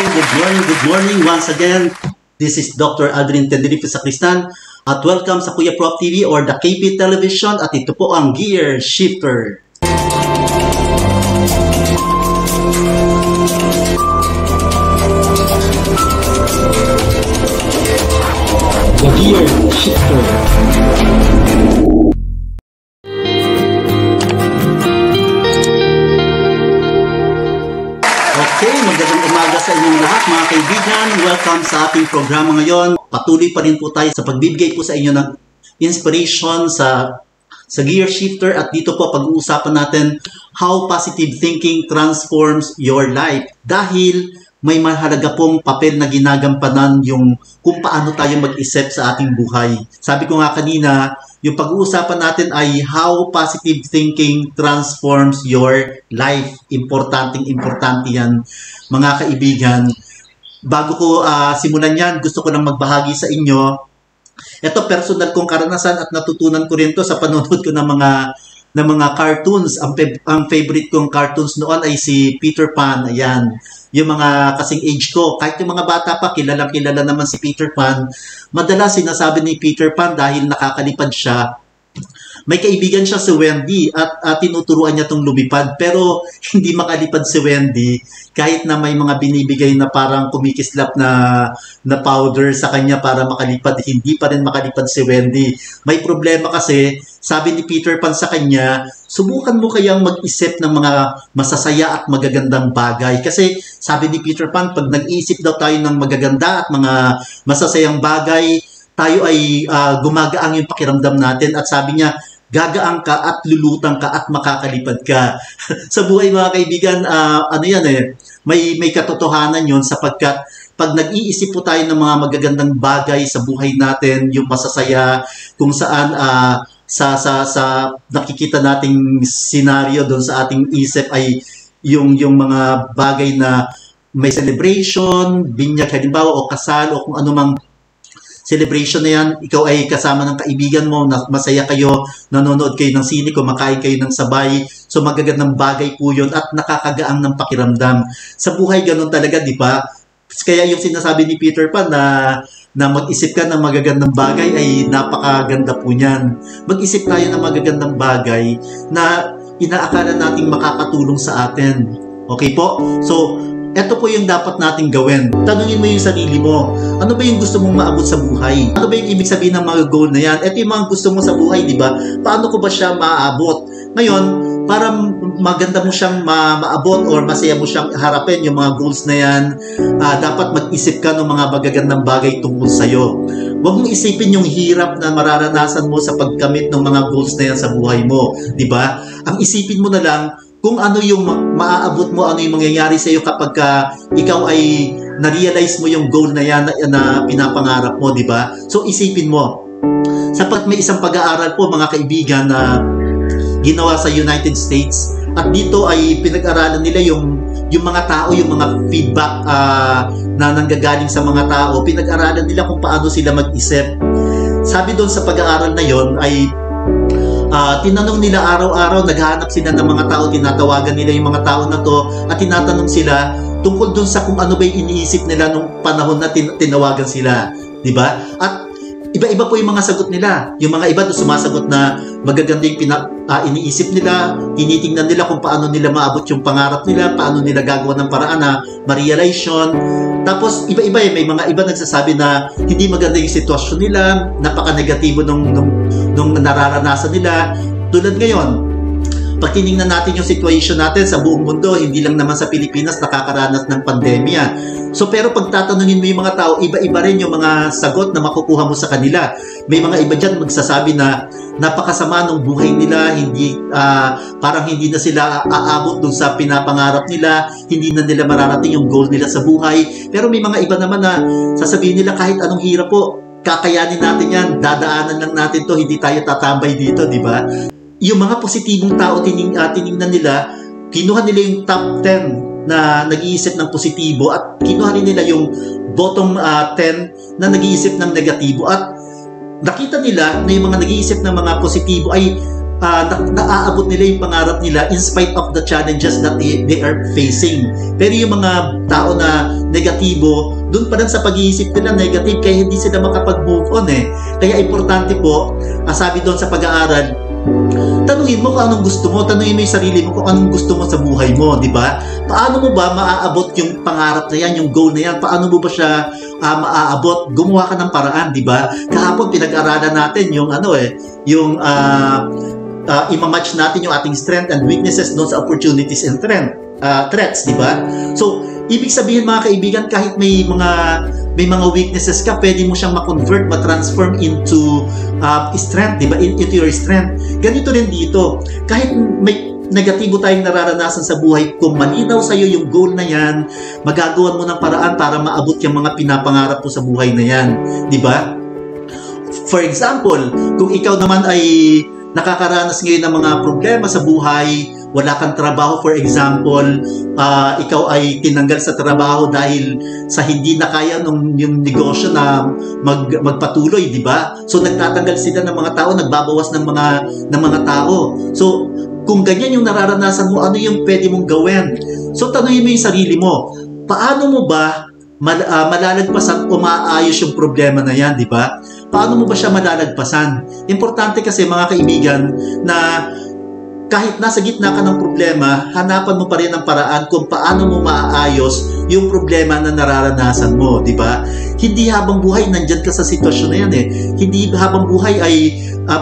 good morning once again. This is Dr. Adrian Tenerife Sacristan at welcome sa Kuya Prof TV or the KP Television at ito po ang Gear Shifter. The Gear Shifter. Okay, magandang umaga sa inyong lahat mga kaibigan. Welcome sa ating programa ngayon. Patuloy pa rin po tayo sa pagbibigay po sa inyo ng inspiration sa Gear Shifter at dito po pag-uusapan natin how positive thinking transforms your life. Dahil may mahalaga pong papel na ginagampanan yung kung paano tayo mag-isip sa ating buhay. Sabi ko nga kanina, yung pag-uusapan natin ay how positive thinking transforms your life. Importante yan, mga kaibigan. Bago ko simulan yan, gusto ko lang magbahagi sa inyo. Ito, personal kong karanasan at natutunan ko rin to sa panonood ko ng mga cartoons. Ang favorite kong cartoons noon ay si Peter Pan. Ayan. Yung mga kasing age ko, kahit yung mga bata pa, kilala naman si Peter Pan. Madalas sinasabi ni Peter Pan dahil nakakalipad siya, may kaibigan siya si Wendy at tinuturuan niya itong lumipad. Pero hindi makalipad si Wendy kahit na may mga binibigay na parang kumikislap na powder sa kanya para makalipad. Hindi pa rin makalipad si Wendy. May problema kasi, sabi ni Peter Pan sa kanya, subukan mo kayang mag-isip ng mga masasaya at magagandang bagay. Kasi sabi ni Peter Pan, pag nag-iisip daw tayo ng magaganda at mga masasayang bagay, tayo ay gumagaang yung pakiramdam natin at sabi niya, gagaang ka at lulutang ka at makakalipad ka. Sa buhay mga kaibigan, may katotohanan yun sapagkat pag nag-iisip po tayo ng mga magagandang bagay sa buhay natin, yung masasaya, kung saan sa nakikita nating senaryo doon sa ating isip ay yung mga bagay na may celebration, binyag halimbawa o kasal o kung anumang celebration na yan, ikaw ay kasama ng kaibigan mo, masaya kayo, nanonood kayo ng sine, kumakain kayo ng sabay. So magagandang bagay po yun at nakakagaang ng pakiramdam. Sa buhay ganun talaga, di ba? Kaya yung sinasabi ni Peter Pan na mag-isip ka ng magagandang bagay ay napakaganda po niyan. Mag-isip tayo ng magagandang bagay na inaakala nating makakatulong sa atin. Okay po? So, ito po yung dapat nating gawin. Tanungin mo yung sarili mo, ano ba yung gusto mong maabot sa buhay? Ano ba yung ibig sabihin ng mga goal na yan? Ito yung mga gusto mo sa buhay, di ba? Paano ko ba siya maaabot? Ngayon, para maganda mo siyang maabot or masaya mo siyang harapin yung mga goals na yan, dapat mag-isip ka ng mga magagandang bagay tungkol sa'yo. Huwag mong isipin yung hirap na mararanasan mo sa pagkamit ng mga goals na yan sa buhay mo, di ba? Ang isipin mo na lang, kung ano yung maaabot mo, ano yung mangyayari sa iyo kapag ikaw ay na-realize mo yung goal na yan na pinapangarap mo, di ba? So isipin mo. Sapat may isang pag-aaral po mga kaibigan na ginawa sa United States at dito ay pinag-aralan nila yung mga tao, yung mga feedback na nanggagaling sa mga tao, pinag-aralan nila kung paano sila mag-isip. Sabi doon sa pag-aaral na yon ay tinanong nila araw-araw, naghahanap sila ng mga tao, tinatawagan nila yung mga tao na to at tinatanong sila tungkol dun sa kung ano ba yung iniisip nila nung panahon na tinawagan sila, di ba? At iba-iba po yung mga sagot nila. Yung mga iba sumasagot na magaganda yung iniisip nila, tinitingnan nila kung paano nila maabot yung pangarap nila, paano nila gagawa ng paraan na ma-realize yun. Tapos iba-iba may mga iba nagsasabi na hindi maganda yung sitwasyon nila, napaka-negatibo nung nararanasan nila. Tulad ngayon, pag tinignan natin yung situation natin sa buong mundo, hindi lang naman sa Pilipinas nakakaranas ng pandemya. So pero pag tatanungin mo yung mga tao, iba-iba rin yung mga sagot na makukuha mo sa kanila. May mga iba dyan magsasabi na napakasama ng buhay nila, parang hindi na sila aabot dun sa pinapangarap nila, hindi na nila mararating yung goal nila sa buhay. Pero may mga iba naman na sasabihin nila kahit anong hirap po, kakayanin natin yan, dadaanan lang natin to, hindi tayo tatambay dito, di ba? Yung mga positibong tao, tinignan nila, kinuha nila yung top 10 na nag-iisip ng positibo at kinuha rin nila yung bottom 10 na nag-iisip ng negatibo at nakita nila na yung mga nag-iisip ng mga positibo ay naaabot nila yung pangarap nila in spite of the challenges that they are facing. Pero yung mga tao na negatibo, doon pa lang sa pag-iisip nila negative, kaya hindi sila makapag-move on eh. Kaya importante po, sabi doon sa pag-aaral, tanungin mo kung anong gusto mo, tanungin mo yung sarili mo kung anong gusto mo sa buhay mo, di ba? Paano mo ba maaabot yung pangarap na yan, yung goal na yan? Paano mo ba siya maaabot? Gumawa ka ng paraan, di ba? Kahapon pinag-aralan natin yung imamatch natin yung ating strength and weaknesses doon sa opportunities and threats, di ba? So, ibig sabihin mga kaibigan, kahit may mga weaknesses ka, pwede mo siyang ma-convert, ma-transform into strength, di ba? Into your strength. Ganito rin dito. Kahit may negatibo tayong nararanasan sa buhay, kung malinaw sa'yo yung goal na yan, magagawan mo ng paraan para maabot yung mga pinapangarap mo sa buhay na yan. Di ba? For example, kung ikaw naman ay nakakaranas ngayon ng mga problema sa buhay, wala kang trabaho, for example, ikaw ay tinanggal sa trabaho dahil sa hindi na kaya yung negosyo na magpatuloy, di ba? So nagtatanggal sila ng mga tao, nagbabawas ng mga tao. So kung ganyan yung nararanasan mo, ano yung pwede mong gawin? So tanungin mo yung sarili mo, paano mo ba malalagpasan o maayos yung problema na yan, di ba? Paano mo ba siya malalagpasan? Importante kasi mga kaibigan na kahit nasa gitna ka ng problema, hanapan mo pa rin ang paraan kung paano mo maaayos yung problema na nararanasan mo, di ba? Hindi habang buhay nandyan ka sa sitwasyon na yan eh. Hindi habang buhay ay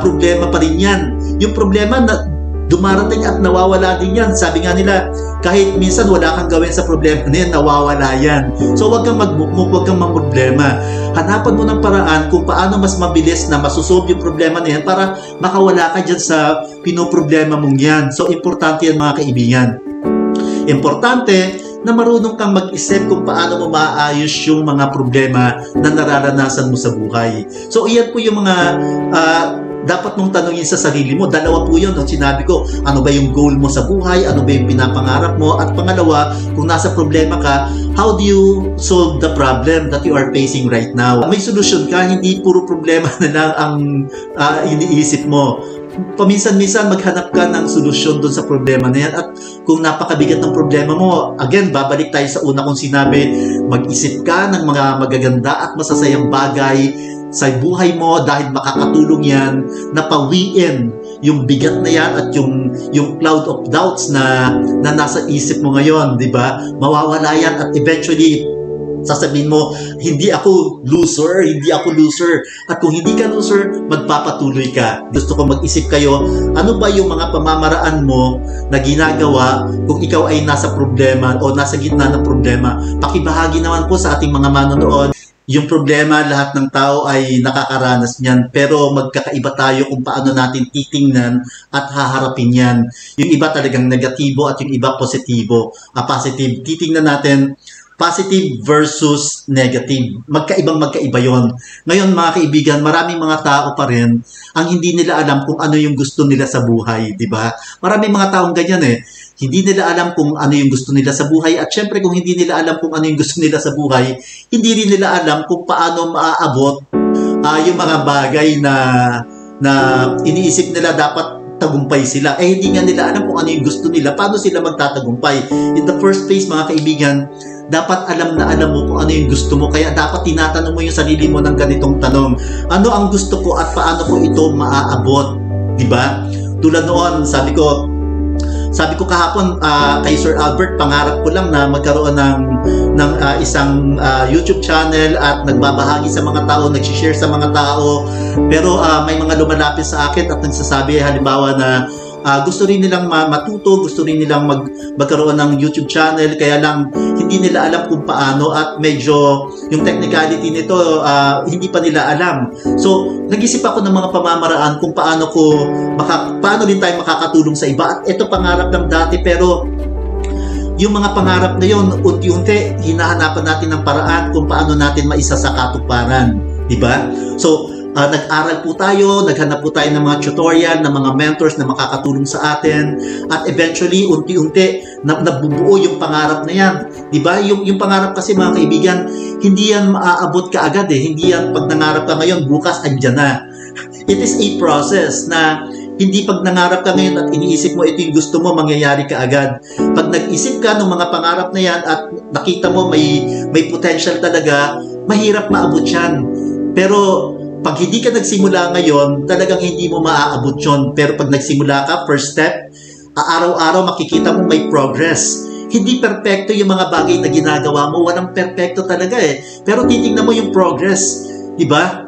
problema pa rin yan. Yung problema na dumarating at nawawala din yan. Sabi nga nila, kahit minsan wala kang gawin sa problema na yan, nawawala yan. So wag kang magmukmuk, wag kang mamroblema. Hanapan mo ng paraan kung paano mas mabilis na masusolve yung problema na yan para makawala ka dyan sa pinoproblema mong yan. So importante yan mga kaibigan. Importante na marunong kang mag-isip kung paano mo maayos yung mga problema na nararanasan mo sa buhay. So iyan po yung mga dapat mong tanungin sa sarili mo. Dalawa po yun. Sinabi ko, ano ba yung goal mo sa buhay? Ano ba yung pinapangarap mo? At pangalawa, kung nasa problema ka, how do you solve the problem that you are facing right now? May solusyon ka, hindi puro problema na lang ang iniisip mo. Paminsan-minsan maghanap ka ng solusyon doon sa problema na yan. At kung napakabigat ng problema mo, again, babalik tayo sa una kong sinabi, mag-isip ka ng mga magaganda at masasayang bagay sa buhay mo dahil makakatulong yan na pawiin yung bigat na yan at yung cloud of doubts na nasa isip mo ngayon, di ba? Mawawala yan at eventually sasabihin mo, hindi ako loser. At kung hindi ka loser, magpapatuloy ka. Gusto ko mag-isip kayo, ano ba yung mga pamamaraan mo na ginagawa kung ikaw ay nasa problema o nasa gitna ng problema? Pakibahagi naman po sa ating mga manonood. Yung problema, lahat ng tao ay nakakaranas niyan, pero magkakaiba tayo kung paano natin titingnan at haharapin yan. Yung iba talagang negatibo at yung iba positibo. Positive. Titingnan natin positive versus negative. Magkaiba yon. Ngayon mga kaibigan, maraming mga tao pa rin ang hindi nila alam kung ano yung gusto nila sa buhay, di ba? Maraming mga taong ganyan eh. Hindi nila alam kung ano yung gusto nila sa buhay at syempre kung hindi nila alam kung ano yung gusto nila sa buhay, hindi rin nila alam kung paano maaabot yung mga bagay na iniisip nila dapat tagumpay sila. Eh hindi nga nila alam kung ano yung gusto nila, paano sila magtatagumpay. In the first place mga kaibigan, dapat alam na alam mo kung ano yung gusto mo. Kaya dapat tinatanong mo yung sarili mo ng ganitong tanong. Ano ang gusto ko at paano ko ito maaabot? Diba? Tulad noon, sabi ko kahapon kay Sir Albert, pangarap ko lang na magkaroon ng isang YouTube channel at nagbabahagi sa mga tao, nag-share sa mga tao. Pero may mga lumalapit sa akin at nagsasabi halimbawa na gusto rin nilang matuto, gusto rin nilang magkaroon ng YouTube channel, kaya lang hindi nila alam kung paano at medyo yung technicality nito hindi pa nila alam. So, nag-isip ako ng mga pamamaraan kung paano din tayo makakatulong sa iba. At ito pangarap lang dati, pero yung mga pangarap na yun, unti-unti hinahanapan natin ng paraan kung paano natin maisa sa katuparan, di ba? So, nag-aral po tayo, naghanap po tayo ng mga tutorial, ng mga mentors na makakatulong sa atin, at eventually, unti-unti, nabubuo yung pangarap na yan. Diba? Yung pangarap kasi mga kaibigan, hindi yan maaabot ka agad eh. Hindi yan pag nangarap ka ngayon, bukas andyan na. It is a process na Hindi pag nangarap ka ngayon at iniisip mo ito yung gusto mo, mangyayari ka agad. Pag nag-isip ka ng mga pangarap na yan at nakita mo may potential talaga, mahirap maabot yan. Pero pag hindi ka nagsimula ngayon, talagang hindi mo maaabot yun. Pero pag nagsimula ka, first step, araw-araw makikita mo may progress. Hindi perpekto yung mga bagay na ginagawa mo. Walang perpekto talaga eh. Pero titingnan mo yung progress. Diba?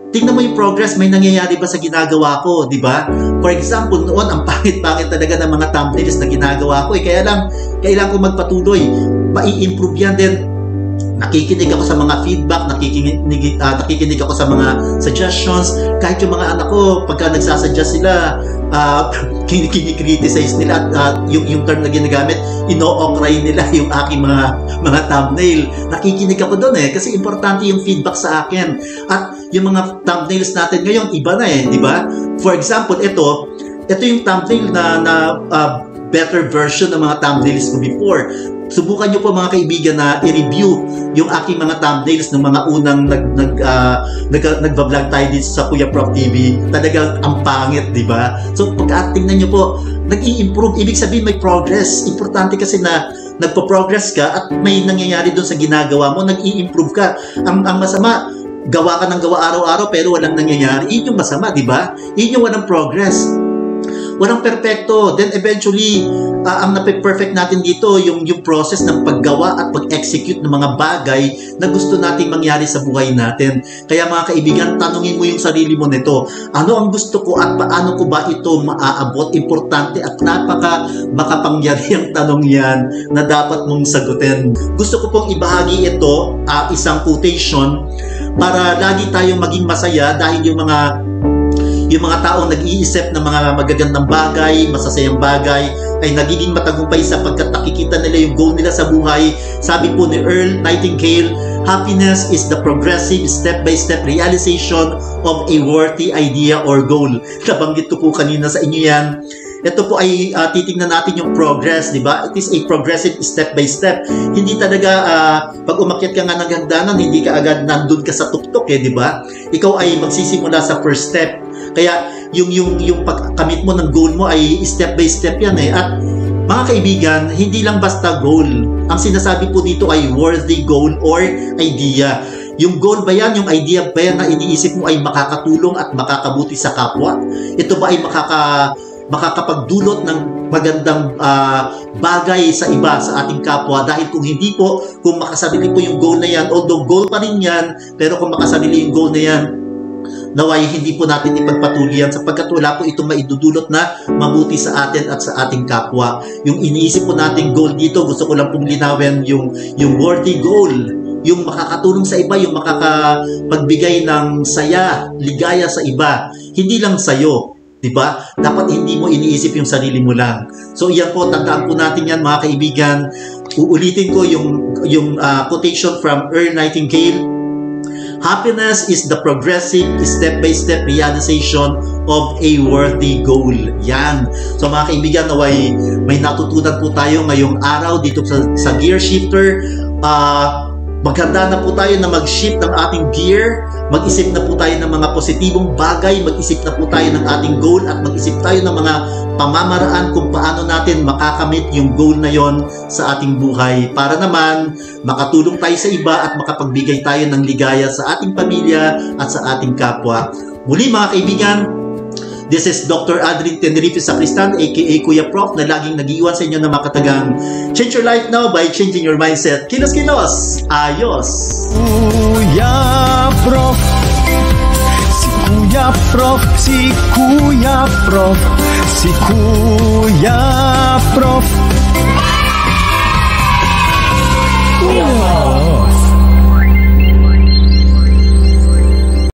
Tingnan mo yung progress, may nangyayari ba sa ginagawa ko, di ba? For example, noon, ang pangit-pangit talaga ng mga thumbnails na ginagawa ko. Kaya lang, kailangan ko magpatuloy. Mai-improve yan din. Nakikinig ako sa mga feedback, nakikinig ako sa mga suggestions. Kahit yung mga anak ko, pagka nagsasuggest sila, kinikriticize nila at yung term na ginagamit, ino-okray nila yung aking mga thumbnail. Nakikinig ako doon kasi importante yung feedback sa akin. At yung mga thumbnails natin ngayon, iba na di ba? For example, ito yung thumbnail na better version ng mga thumbnails ko before. Subukan nyo po mga kaibigan na i-review yung aking mga thumbnails ng mga unang nagbablog tayo dito sa Kuya Prof TV. Talagang ang pangit, di ba? So pag tingnan nyo po, nag-i-improve. Ibig sabihin may progress. Importante kasi na nagpo-progress ka at may nangyayari doon sa ginagawa mo, nag-i-improve ka. Ang masama, gawa ka ng gawa araw-araw pero walang nangyayari. Yun yung masama, di ba? Yun yung walang progress. Walang perfecto. Then eventually, ang na-perfect natin dito, yung process ng paggawa at pag-execute ng mga bagay na gusto nating mangyari sa buhay natin. Kaya mga kaibigan, tanungin mo yung sarili mo nito. Ano ang gusto ko at paano ko ba ito maaabot? Importante at makapangyarihang tanong yan na dapat mong sagutin. Gusto ko pong ibahagi ito, isang quotation, para lagi tayong maging masaya dahil yung mga taong nag-iisip ng mga magagandang bagay, masasayang bagay, ay nagiging matagumpay sapagkat nakikita nila yung goal nila sa buhay. Sabi po ni Earl Nightingale, happiness is the progressive step-by-step realization of a worthy idea or goal. Nabanggit ko po kanina sa inyo yan. Ito po ay titingnan natin yung progress, di ba? It is a progressive step-by-step. Hindi talaga, pag umakyat ka nga ng hagdanan, hindi ka agad nandun ka sa tuktok, di ba? Ikaw ay magsisimula sa first step. Kaya yung pagkamit mo ng goal mo ay step by step yan At mga kaibigan, hindi lang basta goal. Ang sinasabi po dito ay worthy goal or idea. Yung goal ba yan, yung idea ba yan na iniisip mo ay makakatulong at makakabuti sa kapwa? Ito ba ay makakapagdulot ng magandang bagay sa iba, sa ating kapwa? Dahil kung hindi po, kung makasarili po yung goal na yan, although goal pa rin yan, pero kung makasarili yung goal na yan, naway hindi po natin ipagpatuloy yan sapagkat wala po itong maidudulot na mabuti sa atin at sa ating kapwa. Yung iniisip po nating goal dito, gusto ko lang pong linawin yung worthy goal, yung makakatulong sa iba, yung makakapagbigay ng saya, ligaya sa iba, hindi lang sa'yo. Diba? Dapat hindi mo iniisip yung sarili mo lang. So yan po, tandaan po natin yan mga kaibigan. Uulitin ko yung quotation from Earl Nightingale. Happiness is the progressive step-by-step realization of a worthy goal. Yan. So mga kaibigan, naway may natutunan po tayo ngayong araw dito sa Gear Shifter. Maganda na po tayo na mag-shift ng ating gear, mag-isip na po tayo ng mga positibong bagay, mag-isip na po tayo ng ating goal at mag-isip tayo ng mga pamamaraan kung paano natin makakamit yung goal na yon sa ating buhay para naman makatulong tayo sa iba at makapagbigay tayo ng ligaya sa ating pamilya at sa ating kapwa. Muli mga kaibigan, this is Dr. Adrian Tenerife Sacristan, aka Kuya Prof, na laging nag-iwan sa inyo ng makatagang change your life now by changing your mindset. Kilos-kilos! Ayos! Kuya Prof, si Kuya Prof, si Kuya Prof, si Kuya Prof.